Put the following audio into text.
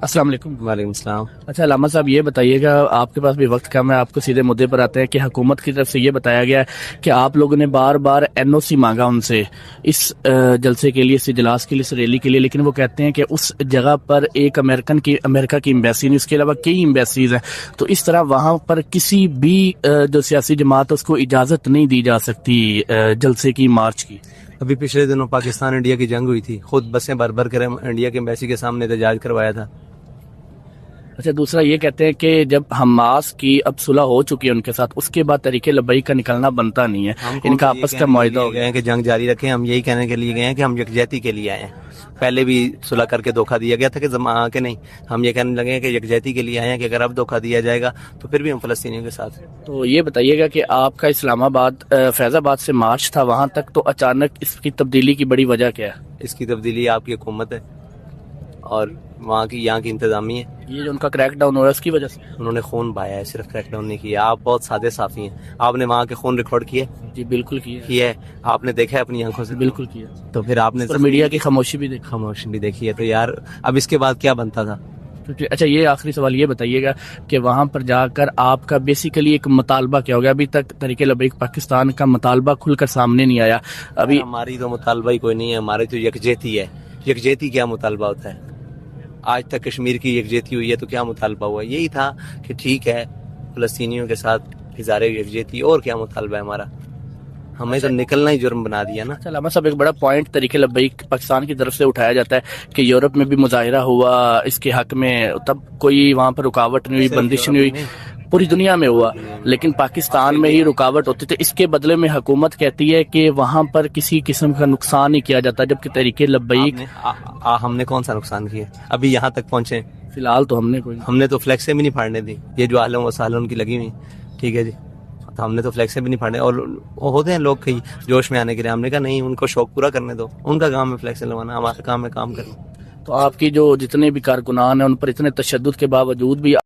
السلام علیکم۔ وعلیکم السلام۔ اچھا علامہ صاحب یہ بتائیے گا، آپ کے پاس بھی وقت کم ہے، آپ کو سیدھے مدعے پر آتے ہیں کہ حکومت کی طرف سے یہ بتایا گیا ہے کہ آپ لوگوں نے بار بار این او سی مانگا ان سے اس جلسے کے لیے، اس اجلاس کے لیے، اس ریلی کے لیے، لیکن وہ کہتے ہیں کہ اس جگہ پر ایک امریکہ کی ایمبیسی نہیں، اس کے علاوہ کئی ایمبیسیز ہیں، تو اس طرح وہاں پر کسی بھی جو سیاسی جماعت ہے اس کو اجازت نہیں دی جا سکتی جلسے کی، مارچ کی۔ ابھی پچھلے دنوں پاکستان انڈیا کی جنگ ہوئی تھی، خود بسیں بھر کر انڈیا کے ایمبیسی کے سامنے احتجاج کروایا تھا۔ اچھا دوسرا یہ کہتے ہیں کہ جب حماس کی اب صلح ہو چکی ہے ان کے ساتھ، اس کے بعد طریق لبیک کا نکلنا بنتا نہیں ہے، ان کا آپس کا معاہدہ ہو گیا ہے کہ جنگ جاری رکھیں۔ ہم یہی کہنے کے لیے گئے ہیں کہ ہم یکجہتی کے لیے آئے ہیں۔ پہلے بھی صلح کر کے دھوکہ دیا گیا تھا کہ نہیں، ہم یہ کہنے لگے ہیں کہ یکجہتی کے لیے آئے ہیں کہ اگر اب دھوکہ دیا جائے گا تو پھر بھی ہم فلسطینیوں کے ساتھ ہیں۔ تو یہ بتائیے گا کہ آپ کا اسلام آباد فیض آباد سے مارچ تھا وہاں تک، تو اچانک اس کی تبدیلی کی بڑی وجہ کیا ہے؟ اس کی تبدیلی آپ کی حکومت ہے اور یہاں کی انتظامیہ ہے۔ یہ جو ان کا کریک ڈاؤن ہو رہا ہے اس کی وجہ سے انہوں نے خون بہایا ہے، صرف کریک ڈاؤن نہیں کیا۔ آپ بہت سادے صافی ہیں، آپ نے وہاں کے خون ریکارڈ کیے؟ جی بالکل کیا ہے، آپ نے دیکھا ہے اپنی آنکھوں سے؟ بالکل کیا، تو پھر آپ نے اور میڈیا کی خاموشی بھی دیکھی۔ خاموشی بھی دیکھی ہے، تو یار اب اس کے بعد کیا بنتا تھا؟ اچھا یہ آخری سوال یہ بتائیے گا کہ وہاں پر جا کر آپ کا بیسیکلی ایک مطالبہ کیا ہو گیا؟ ابھی تک طریق لبیک پاکستان کا مطالبہ کھل کر سامنے نہیں آیا ابھی۔ ہماری تو مطالبہ ہی کوئی نہیں ہے، ہماری تو یکجہتی ہے۔ یکجہتی کیا مطالبہ ہوتا ہے؟ آج تک کشمیر کی یکجہتی ہوئی ہے تو کیا مطالبہ ہوا؟ یہی تھا کہ ٹھیک ہے فلسطینیوں کے ساتھ اظہار یکجہتی، اور کیا مطالبہ ہے ہمارا؟ ہمیں تو نکلنا ہی جرم بنا دیا نا۔ علامہ صاحب ایک بڑا پوائنٹ طریق لبیک پاکستان کی طرف سے اٹھایا جاتا ہے کہ یورپ میں بھی مظاہرہ ہوا اس کے حق میں، تب کوئی وہاں پر رکاوٹ نہیں ہوئی، بندش نہیں ہوئی، پوری دنیا میں ہوا، لیکن پاکستان میں ہی رکاوٹ ہوتی تھی۔ اس کے بدلے میں حکومت کہتی ہے کہ وہاں پر کسی قسم کا نقصان نہیں کیا جاتا، جبکہ طریق لبیک ہم نے کون سا نقصان کیا؟ ابھی یہاں تک پہنچے فی الحال تو ہم نے تو فلیکسیں بھی نہیں پھاڑنے دی، یہ جو عالم و سالم کی لگی ہوئی، ٹھیک ہے جی، تو ہم نے تو فلیکسیں بھی نہیں پھاڑنے، اور ہوتے ہیں لوگ کئی جوش میں آنے کے لیے، ہم نے کہا نہیں، ان کو شوق پورا کرنے دو، ان کا کام ہے فلیکسیں لگوانا، ہمارا کام ہے کام کرنا۔ تو آپ کی جو جتنے بھی کارکنان ہیں ان پر اتنے تشدد کے باوجود بھی